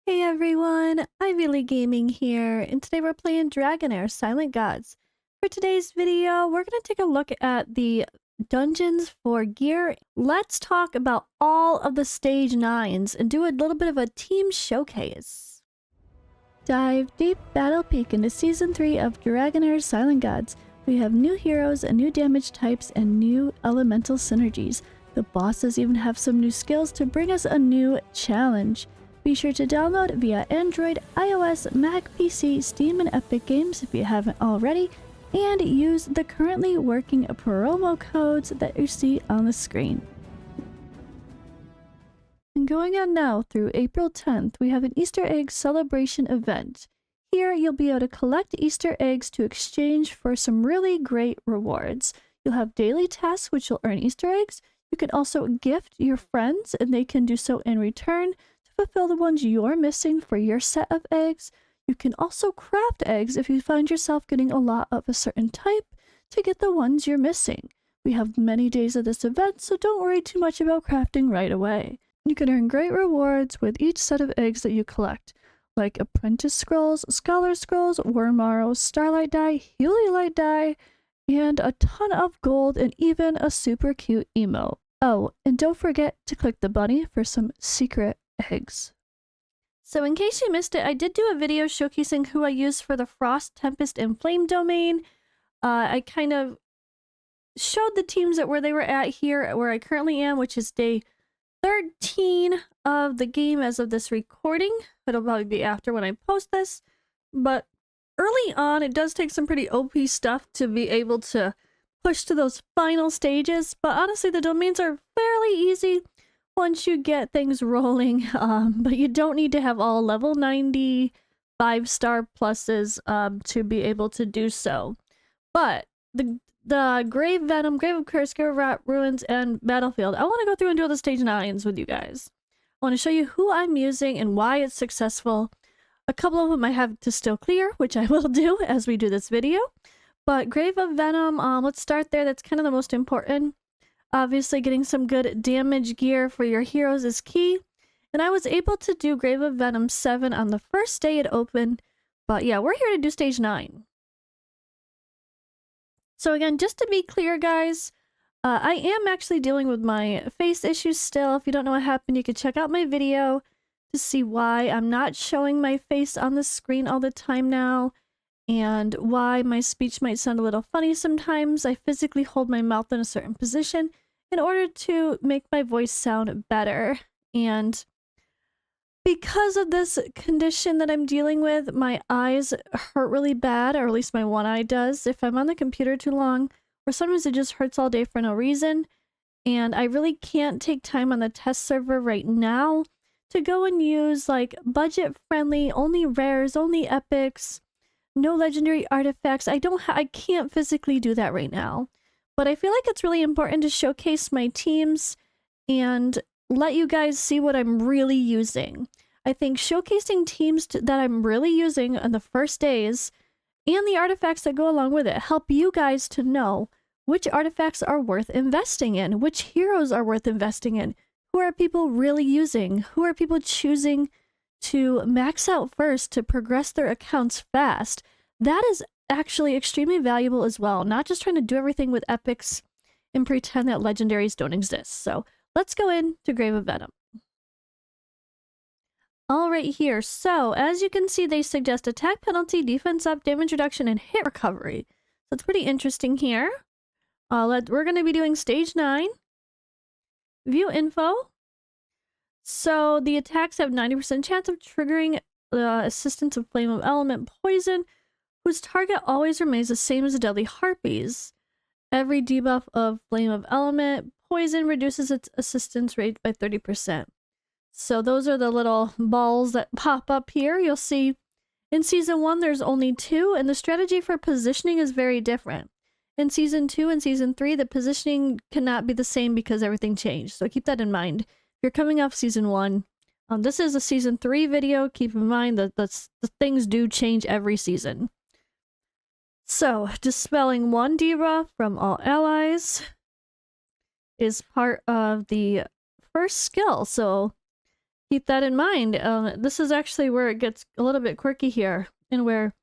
Hey everyone, Ivy Gaming here, and today we're playing Dragonheir Silent Gods. For today's video, we're going to take a look at the dungeons for gear. Let's talk about all of the stage 9s and do a little bit of a team showcase. Dive deep, battle peek into Season 3 of Dragonheir Silent Gods. We have new heroes and new damage types and new elemental synergies. The bosses even have some new skills to bring us a new challenge. Be sure to download via Android, iOS, Mac, PC, Steam, and Epic Games if you haven't already, and use the currently working promo codes that you see on the screen. And going on now through April 10th, we have an Easter egg celebration event. Here you'll be able to collect Easter eggs to exchange for some really great rewards. You'll have daily tasks which will earn Easter eggs. You can also gift your friends and they can do so in return fulfill the ones you're missing for your set of eggs. You can also craft eggs if you find yourself getting a lot of a certain type to get the ones you're missing. We have many days of this event, so don't worry too much about crafting right away. You can earn great rewards with each set of eggs that you collect, like Apprentice Scrolls, Scholar Scrolls, Worm Arrows, Starlight Dye, Heliolite Dye, and a ton of gold and even a super cute emote. Oh, and don't forget to click the bunny for some secret eggs. So in case you missed it, I did do a video showcasing who I used for the Frost, Tempest, and Flame domain. I kind of showed the teams at where they were at here, where I currently am, which is day 13 of the game as of this recording. It'll probably be after when I post this. But early on, it does take some pretty OP stuff to be able to push to those final stages. But honestly, the domains are fairly easy once you get things rolling, but you don't need to have all level 90 5-star pluses to be able to do so. But the Grave Venom, Grave of Curse, Grave of Rot, Ruins, and Battlefield, I want to go through and do all the stage 9s with you guys. I want to show you who I'm using and why it's successful. A couple of them I have to still clear, which I will do as we do this video. But Grave of Venom, let's start there. That's kind of the most important. Obviously, getting some good damage gear for your heroes is key. And I was able to do Grave of Venom 7 on the first day it opened. But yeah, we're here to do stage 9. So again, just to be clear, guys, I am actually dealing with my face issues still. If you don't know what happened, you can check out my video to see why I'm not showing my face on the screen all the time now. And why my speech might sound a little funny sometimes. I physically hold my mouth in a certain position in order to make my voice sound better. And because of this condition that I'm dealing with, my eyes hurt really bad, or at least my one eye does, if I'm on the computer too long, or sometimes it just hurts all day for no reason. And I really can't take time on the test server right now to go and use like budget-friendly, only rares, only epics, no legendary artifacts. I can't physically do that right now. But I feel like it's really important to showcase my teams and let you guys see what I'm really using. I think showcasing teams that I'm really using on the first days and the artifacts that go along with it help you guys to know which artifacts are worth investing in, which heroes are worth investing in, who are people really using, who are people choosing to max out first to progress their accounts fast. That is actually extremely valuable as well, not just trying to do everything with epics and pretend that legendaries don't exist. So let's go into Grave of Venom. All right here, so as you can see, they suggest attack penalty, defense up, damage reduction, and hit recovery. So it's pretty interesting here. We're going to be doing stage 9. View info. So the attacks have 90% chance of triggering the assistance of Flame of Element Poison, whose target always remains the same as the Deadly Harpies. Every debuff of Flame of Element Poison reduces its assistance rate by 30%. So those are the little balls that pop up here. You'll see in Season 1 there's only 2, and the strategy for positioning is very different. In Season 2 and Season 3, the positioning cannot be the same because everything changed. So keep that in mind. You're coming off Season 1. This is a Season 3 video. Keep in mind that the things do change every season. So, dispelling 1 debuff from all allies is part of the first skill. So, keep that in mind. This is actually where it gets a little bit quirky here, and where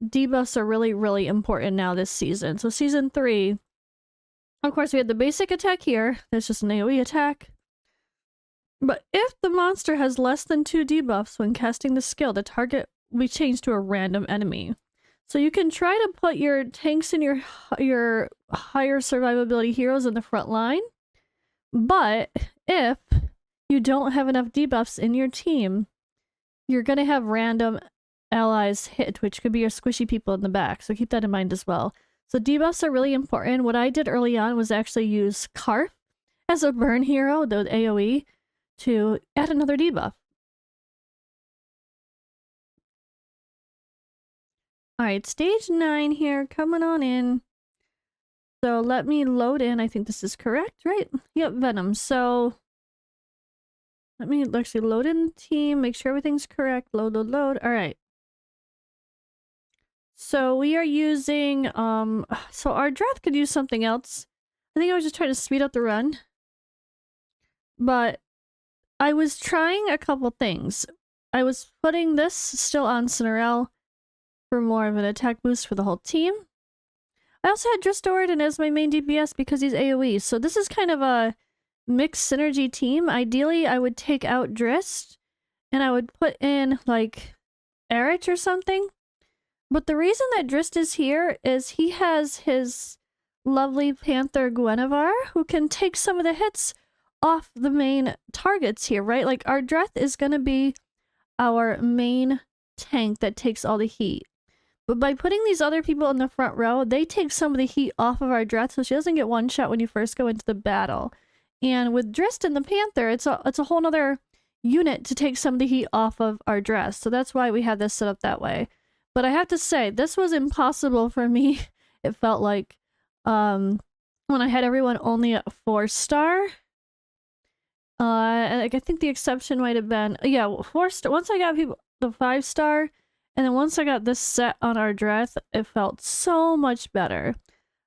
debuffs are really, really important now this season. So season 3, of course, we had the basic attack here. There's just an AoE attack. But if the monster has less than 2 debuffs when casting the skill, the target will be changed to a random enemy. So you can try to put your tanks and your higher survivability heroes in the front line. But if you don't have enough debuffs in your team, you're going to have random allies hit, which could be your squishy people in the back. So keep that in mind as well. So debuffs are really important. What I did early on was actually use Karth as a burn hero, the AoE, to add another debuff. Alright, stage 9 here, coming on in. So let me load in. I think this is correct, right? Yep, Venom. So let me actually load in the team, make sure everything's correct. Load, load, load. Alright. So we are using, so our draft could use something else. I think I was just trying to speed up the run. But I was trying a couple things. I was putting this still on Cinderella for more of an attack boost for the whole team. I also had Dristorian as my main DPS because he's AoE. So this is kind of a mixed synergy team. Ideally, I would take out Drist and I would put in like Erich or something. But the reason that Drist is here is he has his lovely Panther Guinevere who can take some of the hits off the main targets here, right? Like our Dreth is going to be our main tank that takes all the heat. But by putting these other people in the front row, they take some of the heat off of our Dreth, so she doesn't get one shot when you first go into the battle. And with Drist and the Panther, it's a whole other unit to take some of the heat off of our Dress. So that's why we have this set up that way. But I have to say, this was impossible for me. It felt like when I had everyone only at 4-star. I think the exception might have been, yeah, 4-star. Once I got people the 5-star, and then once I got this set on our Dreth, it felt so much better.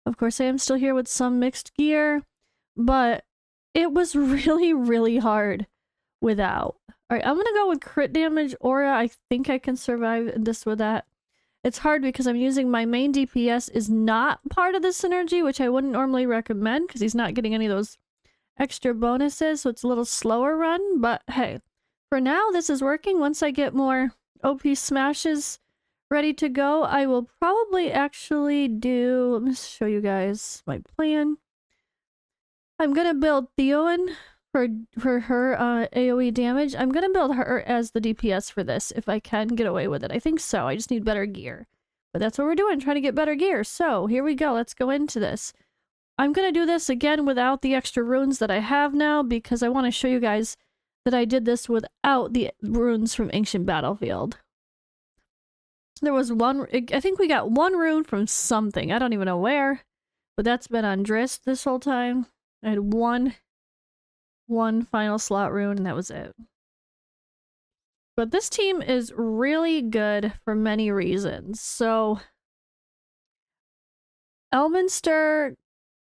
Of course, I am still here with some mixed gear, but it was really, really hard without. Alright, I'm gonna go with crit damage aura. I think I can survive this with that. It's hard because I'm using my main DPS is not part of the synergy, which I wouldn't normally recommend because he's not getting any of those extra bonuses, so it's a little slower run. But hey, for now, this is working. Once I get more OP smashes ready to go, I will probably actually do... Let me show you guys my plan. I'm gonna build Theowen for her AoE damage. I'm gonna build her as the DPS for this if I can get away with it. I think so. I just need better gear. But that's what we're doing, trying to get better gear. So here we go. Let's go into this. I'm gonna do this again without the extra runes that I have now because I want to show you guys that I did this without the runes from Ancient Battlefield. There was one... I think we got one rune from something. I don't even know where. But that's been on Drist this whole time. I had one final slot rune, and that was it. But this team is really good for many reasons. So, Elminster,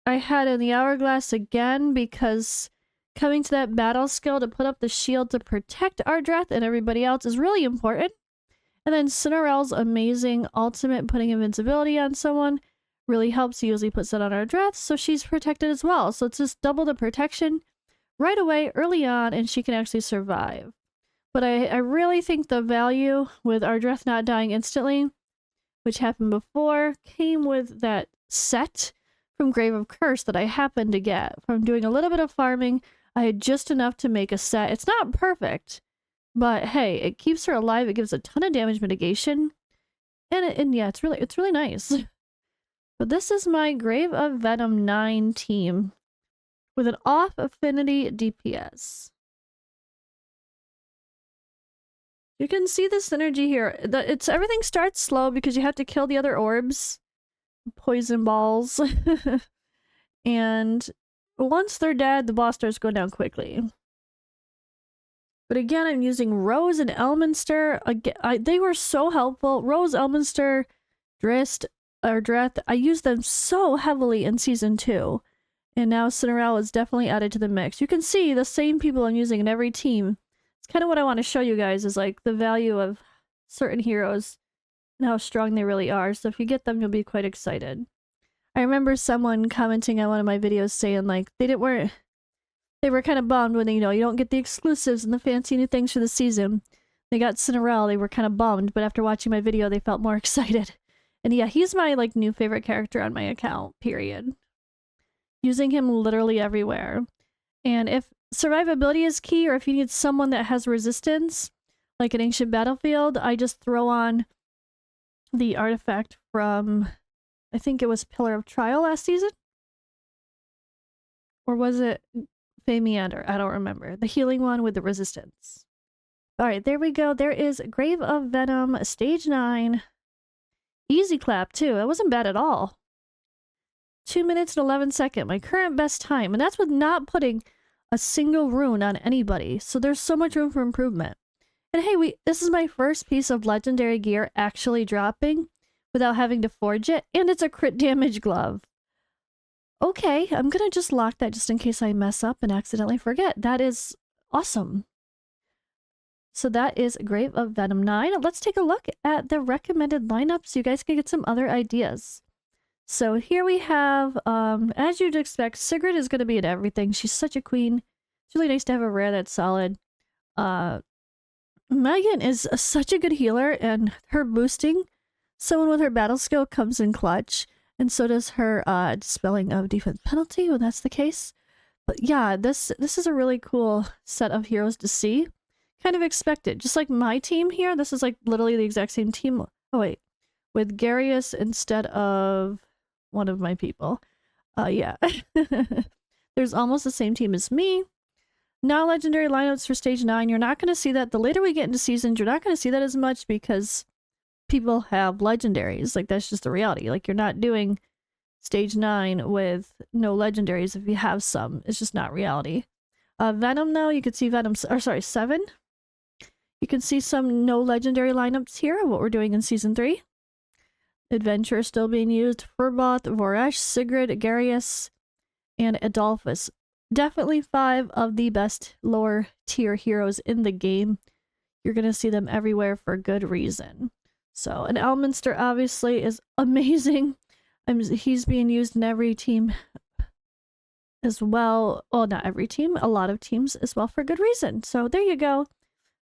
I had in the Hourglass again because coming to that battle skill to put up the shield to protect our Dreth and everybody else is really important. And then Cinderella's amazing ultimate, putting invincibility on someone, really helps. He usually puts that on our Dreth, so she's protected as well. So it's just double the protection right away, early on, and she can actually survive. But I really think the value with our Dreth not dying instantly, which happened before, came with that set from Grave of Curse that I happened to get. From doing a little bit of farming, I had just enough to make a set. It's not perfect, but hey, it keeps her alive, it gives a ton of damage mitigation, and yeah, it's really nice. But this is my Grave of Venom 9 team with an off affinity DPS. You can see the synergy here. Everything starts slow because you have to kill the other orbs, poison balls, and once they're dead, the boss starts going down quickly. But again, I'm using Rose and Elminster. Again, they were so helpful. Rose, Elminster, Drist, or Dreth, I used them so heavily in Season 2. And now Cinderella is definitely added to the mix. You can see the same people I'm using in every team It's kind of what I want to show you guys is like the value of certain heroes and how strong they really are. So if you get them, you'll be quite excited. I remember someone commenting on one of my videos saying like they were kind of bummed when, you know, you don't get the exclusives and the fancy new things for the season. They got Cinderella, they were kind of bummed, but after watching my video, they felt more excited. And yeah, he's my like new favorite character on my account, period. Using him literally everywhere. And if survivability is key, or if you need someone that has resistance, like an ancient battlefield, I just throw on the artifact from, I think it was Pillar of Trial last season? Or was it Fey Meander? I don't remember. The healing one with the resistance. Alright, there we go. There is Grave of Venom, stage 9. Easy clap, too. It wasn't bad at all. 2 minutes and 11 seconds, my current best time. And that's with not putting a single rune on anybody. So there's so much room for improvement. And hey, this is my first piece of legendary gear actually dropping without having to forge it. And it's a crit damage glove. Okay, I'm gonna just lock that just in case I mess up and accidentally forget. That is awesome. So that is Grave of Venom 9. Let's take a look at the recommended lineup so you guys can get some other ideas. So here we have, as you'd expect, Sigrid is going to be in everything. She's such a queen. It's really nice to have a rare that's solid. Megan is such a good healer, and her boosting someone with her battle skill comes in clutch. And so does her dispelling of defense penalty when that's the case. But yeah, this is a really cool set of heroes to see. Kind of expected. Just like my team here, this is like literally the exact same team. Oh wait, with Garius instead of one of my people. Yeah. There's almost the same team as me. Now legendary lineups for stage 9. You're not going to see that. The later we get into seasons, you're not going to see that as much because people have legendaries. Like, that's just the reality. Like, you're not doing stage 9 with no legendaries if you have some. It's just not reality. Venom, though, you can see Venom, or sorry, 7. You can see some no legendary lineups here of what we're doing in season 3. Adventure still being used. Furboth, Voresh, Sigrid, Garius, and Adolphus. Definitely 5 of the best lower tier heroes in the game. You're going to see them everywhere for good reason. So, and Elminster obviously is amazing. He's being used in every team as well. Well, not every team, a lot of teams as well for good reason. So there you go.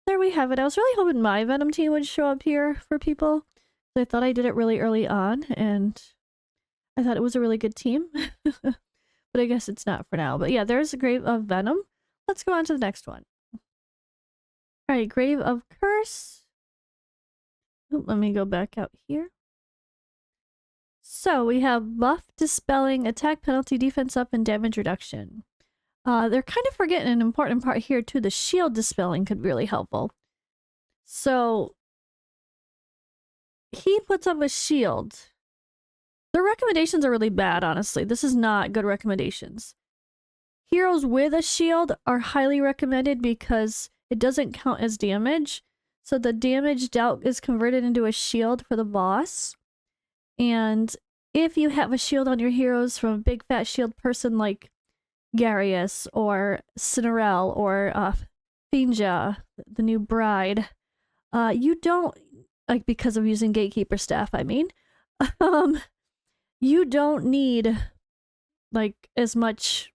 There we have it. I was really hoping my Venom team would show up here for people. I thought I did it really early on, and I thought it was a really good team. But I guess it's not for now. But yeah, there's a Grave of Venom. Let's go on to the next one. Alright, Grave of Curse. Ooh, let me go back out here. So we have buff, dispelling, attack penalty, defense up, and damage reduction. They're kind of forgetting an important part here too. The shield dispelling could be really helpful. So he puts up a shield. The recommendations are really bad, honestly. This is not good recommendations. Heroes with a shield are highly recommended because it doesn't count as damage. So the damage dealt is converted into a shield for the boss. And if you have a shield on your heroes from a big fat shield person like Garius or Cinderella or Finja, the new bride, you don't, like, because of using gatekeeper staff, I mean, you don't need like as much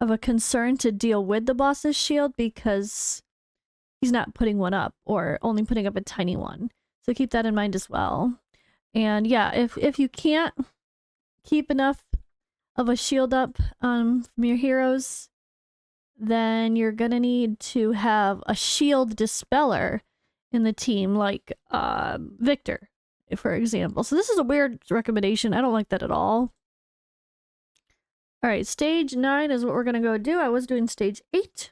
of a concern to deal with the boss's shield because he's not putting one up or only putting up a tiny one. So keep that in mind as well. And yeah, if you can't keep enough of a shield up from your heroes, then you're gonna need to have a shield dispeller in the team, like Victor, for example. So this is a weird recommendation. I don't like that at all. Alright, stage 9 is what we're gonna go do. I was doing stage 8.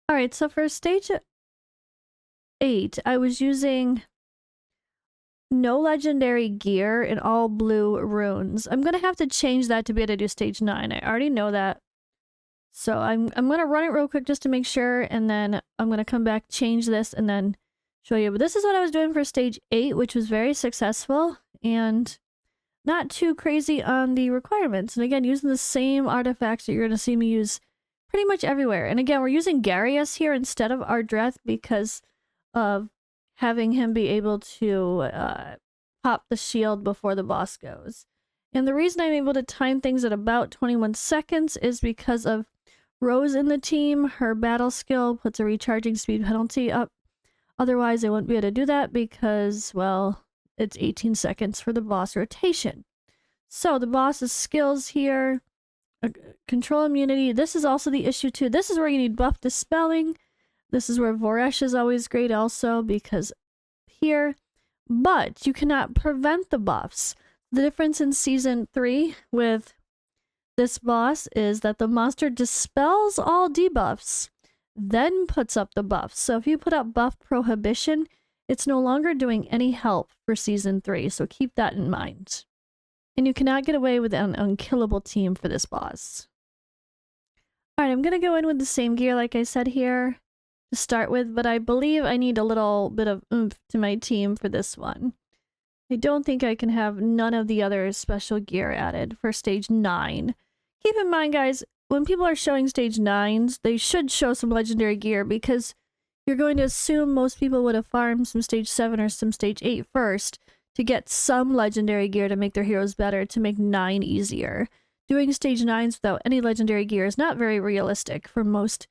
Alright, so for stage 8, I was using no legendary gear and all blue runes. I'm gonna have to change that to be able to do stage 9. I already know that. So I'm gonna run it real quick just to make sure, and then I'm gonna come back, change this, and then show you. But this is what I was doing for stage 8, which was very successful and not too crazy on the requirements. And again, using the same artifacts that you're gonna see me use pretty much everywhere. And again, we're using Garius here instead of Ardreth because of having him be able to pop the shield before the boss goes. And the reason I'm able to time things at about 21 seconds is because of Rose in the team. Her battle skill puts a recharging speed penalty up. Otherwise, I wouldn't be able to do that because, well, it's 18 seconds for the boss rotation. So the boss's skills here, control immunity. This is also the issue too. This is where you need buff dispelling. This is where Voresh is always great also because here, but you cannot prevent the buffs. The difference in Season 3 with this boss is that the monster dispels all debuffs, then puts up the buffs. So if you put up buff prohibition, it's no longer doing any help for Season 3, so keep that in mind. And you cannot get away with an unkillable team for this boss. Alright, I'm going to go in with the same gear like I said here to start with, but I believe I need a little bit of oomph to my team for this one. I don't think I can have none of the other special gear added for stage 9. Keep in mind, guys, when people are showing stage 9s, they should show some legendary gear because you're going to assume most people would have farmed some stage 7 or some stage 8 first to get some legendary gear to make their heroes better, to make 9 easier. Doing stage 9s without any legendary gear is not very realistic for most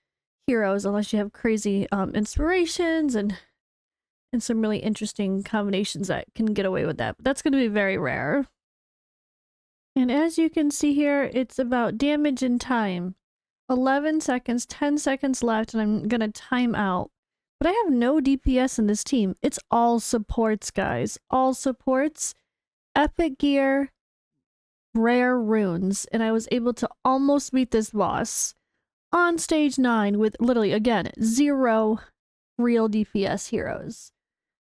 heroes unless you have crazy inspirations and some really interesting combinations that can get away with that. But that's going to be very rare. And as you can see here, it's about damage and time. 11 seconds, 10 seconds left, and I'm going to time out. But I have no DPS in this team. It's all supports, guys. All supports, epic gear, rare runes. And I was able to almost beat this boss on stage 9 with literally, again, 0 real DPS heroes.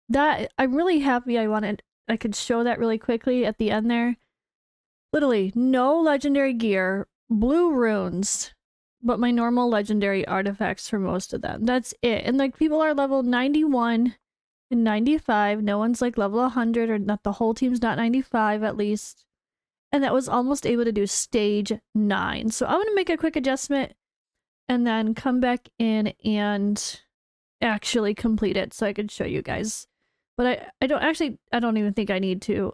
That I'm really happy I could show that really quickly at the end there. Literally, no legendary gear, blue runes, but my normal legendary artifacts for most of them. That's it. And like people are level 91 and 95. No one's like level 100, or not, the whole team's not 95 at least. And that was almost able to do stage 9. So I'm going to make a quick adjustment and then come back in and actually complete it so I can show you guys. But I don't even think I need to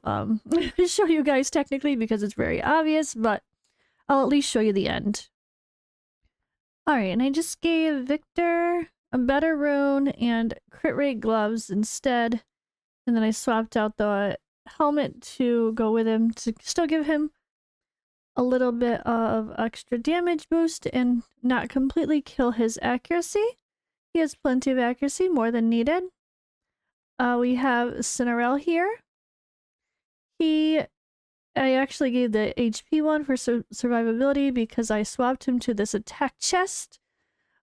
show you guys technically because it's very obvious, but I'll at least show you the end. Alright, and I just gave Victor a better rune and crit rate gloves instead. And then I swapped out the helmet to go with him to still give him a little bit of extra damage boost and not completely kill his accuracy. He has plenty of accuracy, more than needed. We have Cinerelle here. I actually gave the HP one for survivability because I swapped him to this attack chest,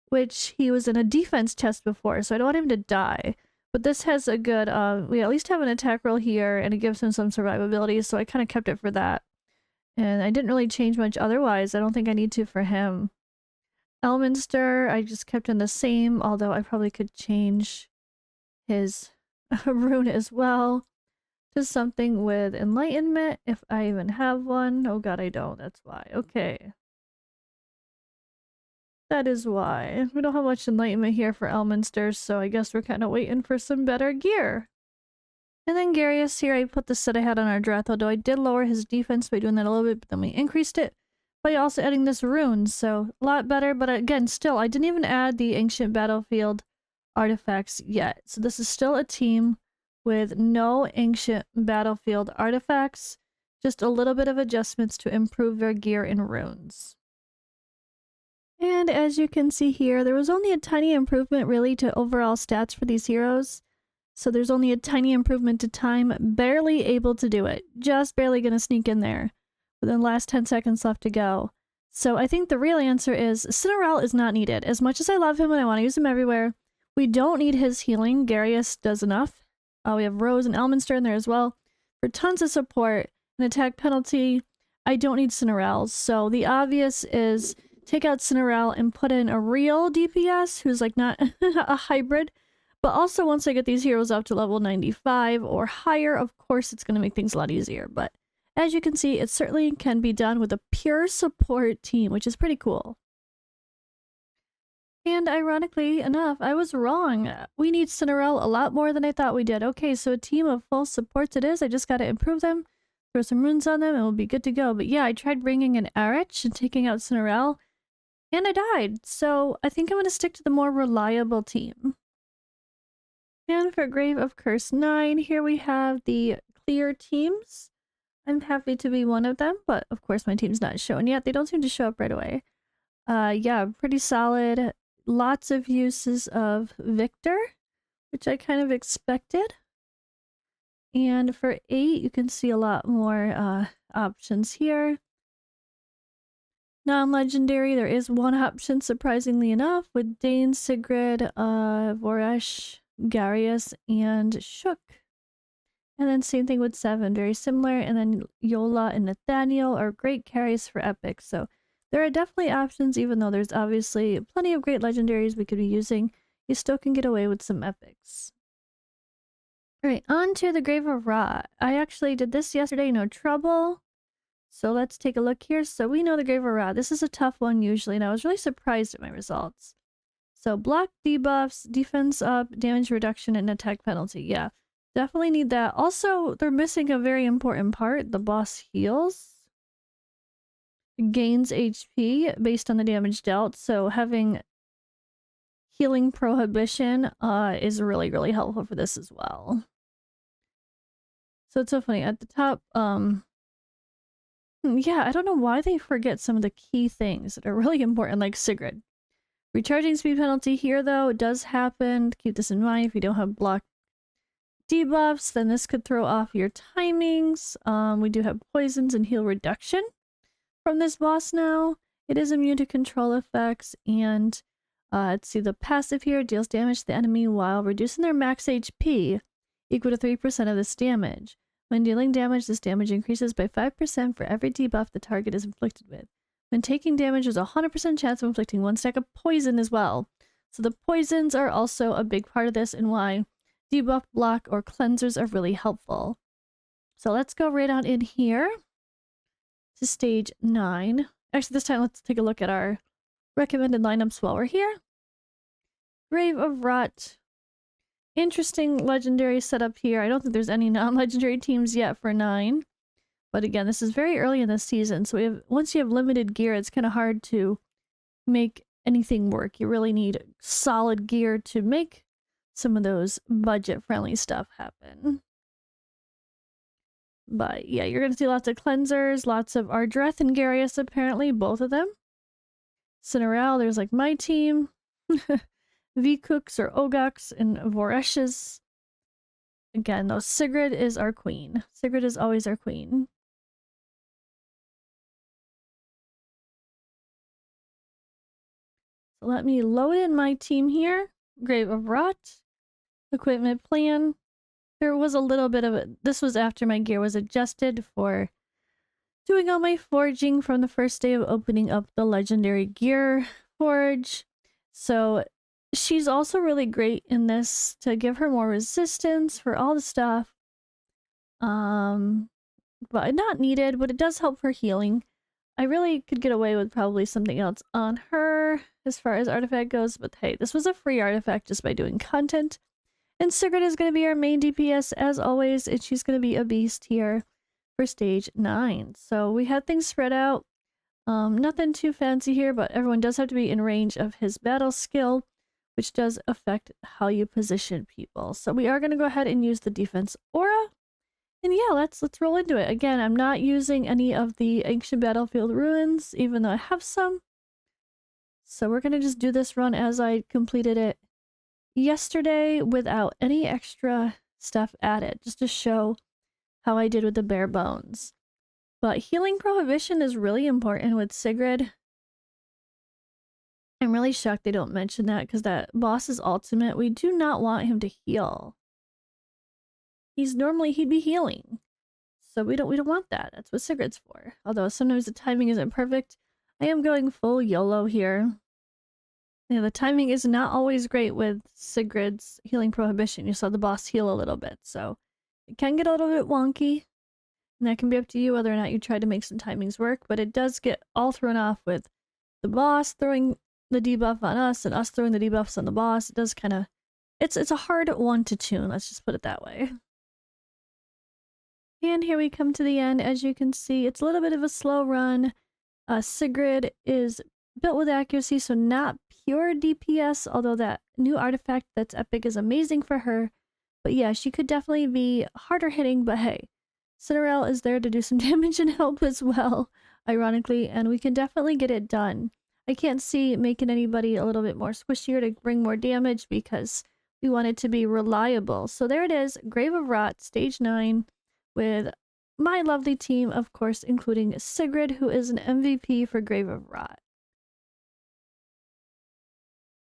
which he was in a defense chest before, so I don't want him to die. But this has a good, we at least have an attack roll here, and it gives him some survivability, so I kind of kept it for that. And I didn't really change much otherwise. I don't think I need to for him. Elminster, I just kept in the same, although I probably could change his rune as well to something with enlightenment if I even have one. Oh god, I don't. That's why. Okay. That is why. We don't have much enlightenment here for Elminster, so I guess we're kind of waiting for some better gear. And then Garius here, I put the set I had on Ardreth, although I did lower his defense by doing that a little bit, but then we increased it by also adding this rune, so a lot better. But again, still, I didn't even add the ancient battlefield artifacts yet. So this is still a team with no ancient battlefield artifacts, just a little bit of adjustments to improve their gear and runes. And as you can see here, there was only a tiny improvement really to overall stats for these heroes. So there's only a tiny improvement to time, barely able to do it, just barely gonna sneak in there within the last 10 seconds left to go. So I think the real answer is Cinerelle is not needed. As much as I love him and I want to use him everywhere, we don't need his healing. Garius does enough. We have Rose and Elminster in there as well. For tons of support and attack penalty, I don't need Cinerelle. So the obvious is take out Cinerelle and put in a real DPS who's like not a hybrid. But also once I get these heroes up to level 95 or higher, of course it's going to make things a lot easier. But as you can see, it certainly can be done with a pure support team, which is pretty cool. And ironically enough, I was wrong. We need Cinderella a lot more than I thought we did. Okay, so a team of full supports it is. I just gotta improve them, throw some runes on them, and we'll be good to go. But yeah, I tried bringing in Erich and taking out Cinderella, and I died. So I think I'm gonna stick to the more reliable team. And for Grave of Curse 9, here we have the clear teams. I'm happy to be one of them, but of course my team's not shown yet. They don't seem to show up right away. Yeah, pretty solid. Lots of uses of Victor, which I kind of expected. And for 8, you can see a lot more options here. Non-legendary, there is one option, surprisingly enough, with Dane, Sigrid, Voresh, Garius, and Shook. And then same thing with 7, very similar. And then Yola and Nathaniel are great carries for epic. So there are definitely options, even though there's obviously plenty of great legendaries we could be using. You still can get away with some epics. Alright, on to the Grave of Ra. I actually did this yesterday, no trouble. So let's take a look here. So we know the Grave of Ra. This is a tough one usually, and I was really surprised at my results. So block debuffs, defense up, damage reduction, and attack penalty. Yeah, definitely need that. Also, they're missing a very important part. The boss heals. Gains HP based on the damage dealt. So having healing prohibition is really, really helpful for this as well. So it's so funny. At the top, yeah, I don't know why they forget some of the key things that are really important, like Sigrid. Recharging speed penalty here, though, does happen. Keep this in mind. If you don't have block debuffs, then this could throw off your timings. We do have poisons and heal reduction from this boss now. It is immune to control effects, and let's see, the passive here deals damage to the enemy while reducing their max HP equal to 3% of this damage. When dealing damage, this damage increases by 5% for every debuff the target is inflicted with. When taking damage, there's a 100% chance of inflicting 1 stack of poison as well. So the poisons are also a big part of this and why debuff, block, or cleansers are really helpful. So let's go right on in here to stage 9. Actually, this time let's take a look at our recommended lineups while we're here. Grave of Rot. Interesting legendary setup here. I don't think there's any non-legendary teams yet for 9. But again, this is very early in the season, so once you have limited gear, it's kind of hard to make anything work. You really need solid gear to make some of those budget-friendly stuff happen. But yeah, you're going to see lots of cleansers, lots of Ardreth and Garius, apparently, both of them. Cinderella, there's like my team. V-Cooks or Ogaks and Voreshes. Again, though, Sigrid is our queen. Sigrid is always our queen. So let me load in my team here. Grave of Rot. Equipment plan. There was a little bit of it. This was after my gear was adjusted for doing all my forging from the first day of opening up the legendary gear forge. So she's also really great in this to give her more resistance for all the stuff. But not needed, but it does help for healing. I really could get away with probably something else on her as far as artifact goes, but hey, this was a free artifact just by doing content. And Sigrid is going to be our main DPS as always, and she's going to be a beast here for stage 9. So we had things spread out. Nothing too fancy here, but everyone does have to be in range of his battle skill, which does affect how you position people. So we are going to go ahead and use the defense aura. And yeah, let's roll into it. Again, I'm not using any of the ancient battlefield ruins, even though I have some. So we're going to just do this run as I completed it yesterday without any extra stuff added, just to show how I did with the bare bones. But healing prohibition is really important with Sigrid. I'm really shocked they don't mention that because that boss's ultimate, we do not want him to heal. He'd be healing. So we don't want that. That's what Sigrid's for. Although sometimes the timing isn't perfect. I am going full YOLO here. Yeah, the timing is not always great with Sigrid's healing prohibition. You saw the boss heal a little bit, so it can get a little bit wonky. And that can be up to you whether or not you try to make some timings work, but it does get all thrown off with the boss throwing the debuff on us and us throwing the debuffs on the boss. It does kind of... It's a hard one to tune, let's just put it that way. And here we come to the end. As you can see, it's a little bit of a slow run. Sigrid is built with accuracy, so not pure DPS, although that new artifact that's epic is amazing for her. But yeah, she could definitely be harder hitting, but hey, Cinderella is there to do some damage and help as well, ironically, and we can definitely get it done. I can't see making anybody a little bit more squishier to bring more damage because we want it to be reliable. So there it is, Grave of Rot, Stage 9, with my lovely team, of course, including Sigrid, who is an MVP for Grave of Rot.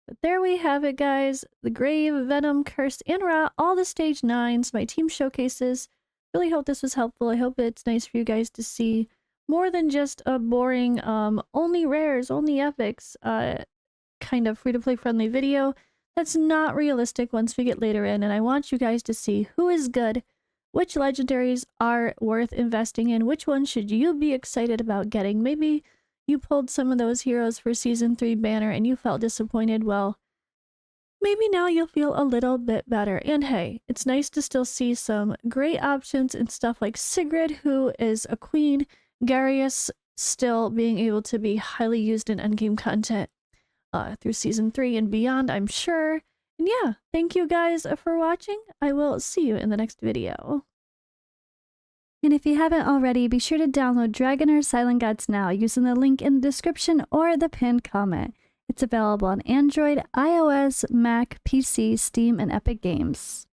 But there we have it, guys. The Grave, Venom, Cursed, and Rot, all the Stage 9s, my team showcases. Really hope this was helpful. I hope it's nice for you guys to see more than just a boring, only rares, only epics, kind of free-to-play friendly video. That's not realistic once we get later in, and I want you guys to see who is good, which legendaries are worth investing in, which ones should you be excited about getting. Maybe you pulled some of those heroes for Season 3 banner and you felt disappointed. Well, maybe now you'll feel a little bit better. And hey, it's nice to still see some great options and stuff like Sigrid, who is a queen, Garius still being able to be highly used in endgame content through Season 3 and beyond, I'm sure. And yeah, thank you guys for watching. I will see you in the next video. And if you haven't already, be sure to download Dragonheir Silent Gods now using the link in the description or the pinned comment. It's available on Android, iOS, Mac, PC, Steam, and Epic Games.